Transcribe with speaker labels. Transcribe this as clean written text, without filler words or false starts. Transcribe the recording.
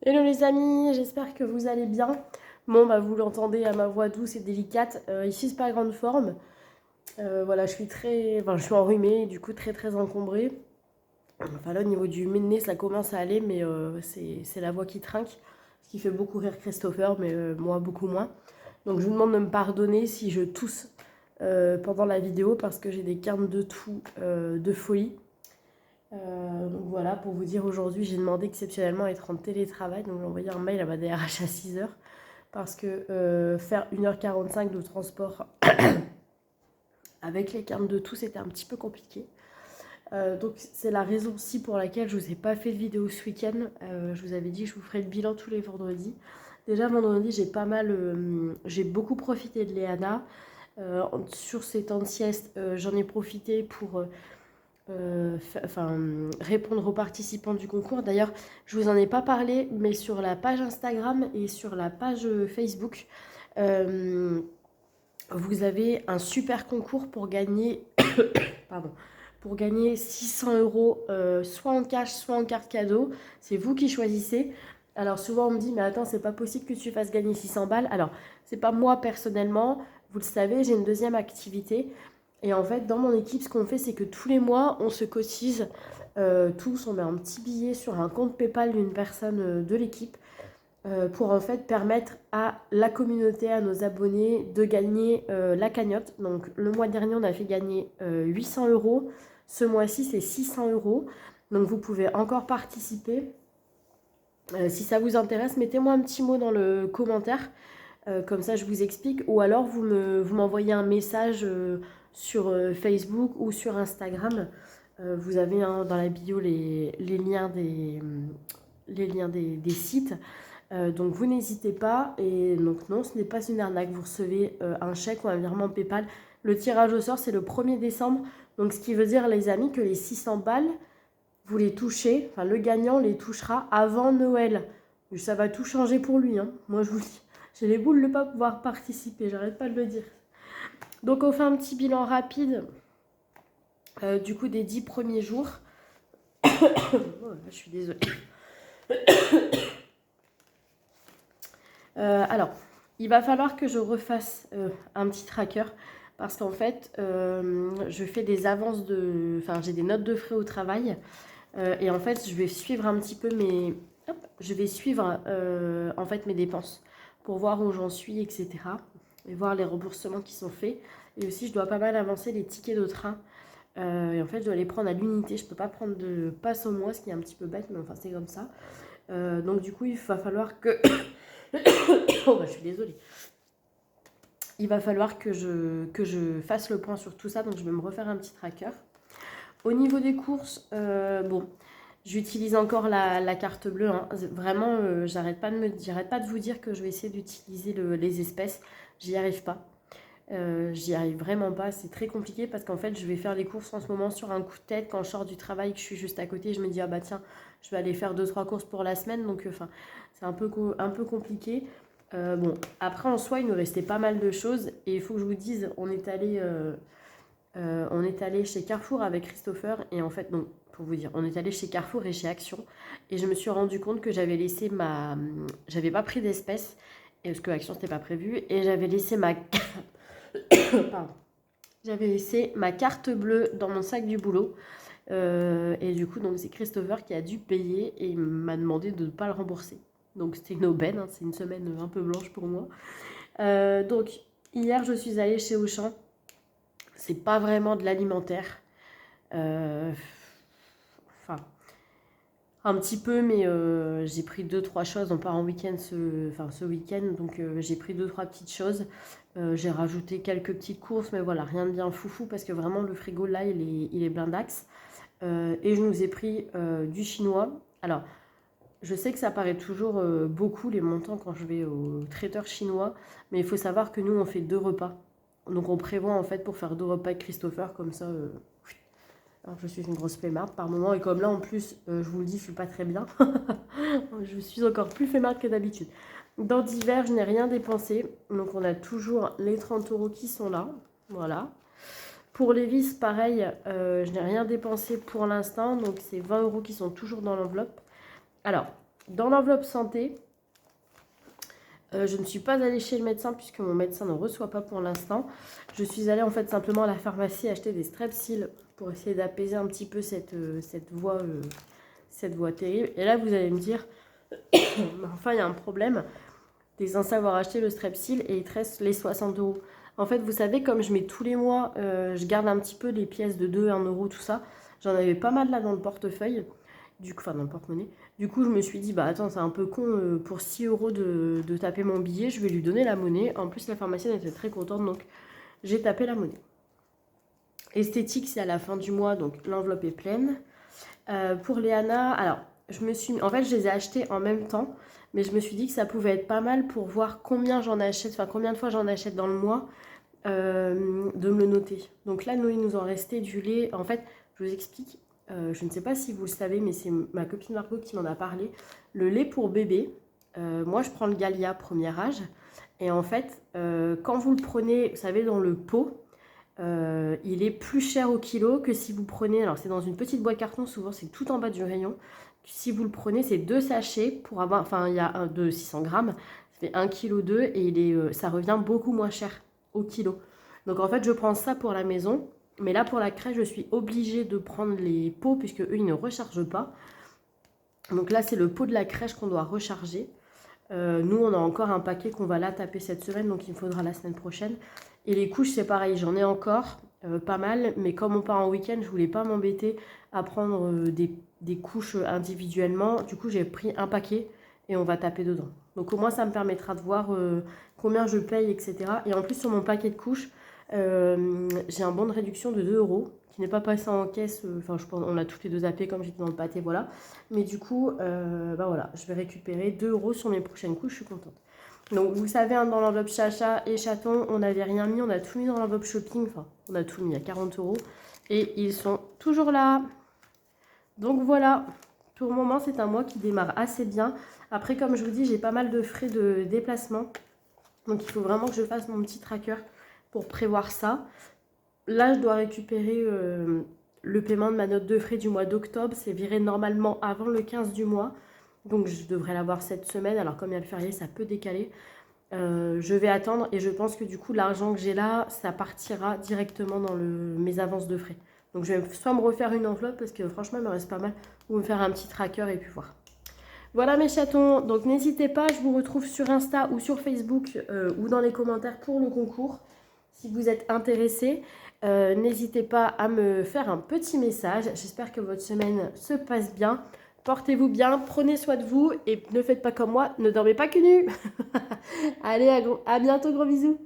Speaker 1: Hello les amis, j'espère que vous allez bien. Bon, bah, vous l'entendez à ma voix douce et délicate. Ici, c'est pas grande forme. Voilà, je suis enrhumée, du coup très encombrée. Enfin là, au niveau du nez, ça commence à aller, mais c'est la voix qui trinque. Ce qui fait beaucoup rire Christopher, mais moi beaucoup moins. Donc je vous demande de me pardonner si je tousse pendant la vidéo parce que j'ai des quintes de toux de folie. Donc voilà, pour vous dire, aujourd'hui, j'ai demandé exceptionnellement à être en télétravail. Donc j'ai envoyé un mail à ma DRH à 6h parce que faire 1h45 de transport avec les quintes de tout, c'était un petit peu compliqué. Donc c'est la raison aussi pour laquelle je ne vous ai pas fait de vidéo ce week-end. Je vous avais dit que je vous ferai le bilan tous les vendredis. Déjà vendredi, j'ai beaucoup profité de Léana. Sur ces temps de sieste, j'en ai profité pour répondre aux participants du concours. D'ailleurs, je vous en ai pas parlé, mais sur la page Instagram et sur la page Facebook, euh, vous avez un super concours pour gagner, pardon, pour gagner 600 euros, soit en cash, soit en carte cadeau. C'est vous qui choisissez. Alors souvent on me dit, mais attends, c'est pas possible que tu fasses gagner 600 balles. Alors, c'est pas moi personnellement, vous le savez, j'ai une deuxième activité. Et en fait, dans mon équipe, ce qu'on fait, c'est que tous les mois, on se cotise tous, on met un petit billet sur un compte PayPal d'une personne de l'équipe pour en fait permettre à la communauté, à nos abonnés de gagner la cagnotte. Donc le mois dernier, on a fait gagner 800 euros. Ce mois-ci, c'est 600 euros. Donc vous pouvez encore participer. Si ça vous intéresse, mettez-moi un petit mot dans le commentaire. Comme ça, je vous explique. Ou alors, vous m'envoyez un message sur Facebook ou sur Instagram. Vous avez dans la bio les liens des sites. Donc vous n'hésitez pas. Et donc non, ce n'est pas une arnaque. Vous recevez un chèque ou un virement PayPal. Le tirage au sort, c'est le 1er décembre. Donc ce qui veut dire, les amis, que les 600 balles, vous les touchez, enfin le gagnant les touchera avant Noël. Ça va tout changer pour lui, hein. Moi je vous le dis. J'ai les boules de ne pas pouvoir participer, j'arrête pas de le dire. Donc on fait un petit bilan rapide du coup des 10 premiers jours. Oh, je suis désolée. Alors, il va falloir que je refasse un petit tracker parce qu'en fait, je fais des avances de... Enfin, j'ai des notes de frais au travail et en fait, je vais suivre un petit peu je vais suivre en fait mes dépenses pour voir où j'en suis, etc. Et voir les remboursements qui sont faits. Et aussi, je dois pas mal avancer les tickets de train. Et en fait, je dois les prendre à l'unité. Je peux pas prendre de passe au mois, ce qui est un petit peu bête, mais enfin, c'est comme ça. Donc du coup, il va falloir que... Oh, bah, je suis désolée. Il va falloir que je fasse le point sur tout ça. Donc je vais me refaire un petit tracker. Au niveau des courses, bon, j'utilise encore la carte bleue. Hein. Vraiment, j'arrête pas de vous dire que je vais essayer d'utiliser les espèces. J'y arrive pas. J'y arrive vraiment pas. C'est très compliqué parce qu'en fait, je vais faire les courses en ce moment sur un coup de tête. Quand je sors du travail, que je suis juste à côté, je me dis, ah bah tiens, je vais aller faire 2-3 courses pour la semaine. Donc, enfin, c'est un peu compliqué. Bon, après, en soi, il nous restait pas mal de choses. Et il faut que je vous dise, on est allé chez Carrefour avec Christopher. Et en fait, donc, pour vous dire, on est allé chez Carrefour et chez Action. Et je me suis rendu compte que j'avais pas pris d'espèces. Et parce que Action, c'était pas prévu. Et j'avais laissé Pardon. J'avais laissé ma carte bleue dans mon sac du boulot. Et du coup, donc c'est Christopher qui a dû payer et il m'a demandé de ne pas le rembourser. Donc c'était une aubaine, hein, c'est une semaine un peu blanche pour moi. Donc hier, je suis allée chez Auchan. C'est pas vraiment de l'alimentaire. Enfin, un petit peu, mais j'ai pris 2-3 choses. On part en week-end ce week-end, donc j'ai pris 2-3 petites choses. J'ai rajouté quelques petites courses, mais voilà, rien de bien foufou parce que vraiment le frigo là, il est blindax. Et je nous ai pris du chinois. Alors, je sais que ça paraît toujours beaucoup les montants quand je vais au traiteur chinois, mais il faut savoir que nous on fait 2 repas. Donc on prévoit en fait pour faire 2 repas avec Christopher, comme ça. Alors, je suis une grosse flemmarde par moment, et comme là en plus, je vous le dis, je suis pas très bien. Je suis encore plus flemmarde que d'habitude. Dans d'hiver, je n'ai rien dépensé, donc on a toujours les 30 euros qui sont là. Voilà. Pour les vis, pareil, je n'ai rien dépensé pour l'instant, donc c'est 20 euros qui sont toujours dans l'enveloppe. Alors, dans l'enveloppe santé, je ne suis pas allée chez le médecin puisque mon médecin ne reçoit pas pour l'instant. Je suis allée en fait simplement à la pharmacie acheter des Strepsil pour essayer d'apaiser un petit peu cette voix terrible. Et là, vous allez me dire, enfin, il y a un problème. T'es censé avoir acheté le Strepsil et il te reste les 60 euros. En fait, vous savez, comme je mets tous les mois, je garde un petit peu les pièces de 2, 1 euro, tout ça. J'en avais pas mal là dans le portefeuille. Du coup, enfin dans le porte-monnaie. Du coup, je me suis dit, bah attends, c'est un peu con pour 6 euros de taper mon billet, je vais lui donner la monnaie. En plus, la pharmacienne était très contente, donc j'ai tapé la monnaie. Esthétique, c'est à la fin du mois, donc l'enveloppe est pleine. Pour Léana, alors, en fait, je les ai achetés en même temps, mais je me suis dit que ça pouvait être pas mal pour voir combien j'en achète, enfin combien de fois j'en achète dans le mois, de me le noter. Donc là, nous, il nous en restait du lait. En fait, je vous explique. Je ne sais pas si vous le savez, mais c'est ma copine Margot qui m'en a parlé. Le lait pour bébé, moi je prends le Gallia premier âge. Et en fait, quand vous le prenez, vous savez, dans le pot, il est plus cher au kilo que si vous prenez, alors c'est dans une petite boîte carton, souvent c'est tout en bas du rayon. Si vous le prenez, c'est 2 sachets pour avoir, enfin il y a un de 600 grammes, ça fait 1,2 kg et ça revient beaucoup moins cher au kilo. Donc en fait, je prends ça pour la maison. Mais là, pour la crèche, je suis obligée de prendre les pots puisque eux, ils ne rechargent pas. Donc là, c'est le pot de la crèche qu'on doit recharger. Nous, on a encore un paquet qu'on va là taper cette semaine, donc il me faudra la semaine prochaine. Et les couches, c'est pareil, j'en ai encore pas mal. Mais comme on part en week-end, je voulais pas m'embêter à prendre des couches individuellement. Du coup, j'ai pris un paquet et on va taper dedans. Donc au moins, ça me permettra de voir combien je paye, etc. Et en plus, sur mon paquet de couches, j'ai un bon de réduction de 2 euros qui n'est pas passé en caisse. Enfin, je pense on l'a toutes les deux zappé comme j'étais dans le pâté, voilà. Mais du coup, bah voilà, je vais récupérer 2 euros sur mes prochaines couches, je suis contente. Donc, vous savez, hein, dans l'enveloppe Chacha et Chaton, on n'avait rien mis, on a tout mis dans l'enveloppe shopping. Enfin, on a tout mis à 40 euros. Et ils sont toujours là. Donc voilà, pour le moment, c'est un mois qui démarre assez bien. Après, comme je vous dis, j'ai pas mal de frais de déplacement. Donc, il faut vraiment que je fasse mon petit tracker pour prévoir ça. Là, je dois récupérer le paiement de ma note de frais du mois d'octobre. C'est viré normalement avant le 15 du mois. Donc, je devrais l'avoir cette semaine. Alors, comme il y a le férié, ça peut décaler. Je vais attendre et je pense que du coup, l'argent que j'ai là, ça partira directement dans mes avances de frais. Donc, je vais soit me refaire une enveloppe parce que franchement, il me reste pas mal, ou me faire un petit tracker et puis voir. Voilà mes chatons, donc n'hésitez pas, je vous retrouve sur Insta ou sur Facebook ou dans les commentaires pour le concours. Si vous êtes intéressés, n'hésitez pas à me faire un petit message. J'espère que votre semaine se passe bien. Portez-vous bien, prenez soin de vous et ne faites pas comme moi, ne dormez pas que nu. Allez, à bientôt, gros bisous.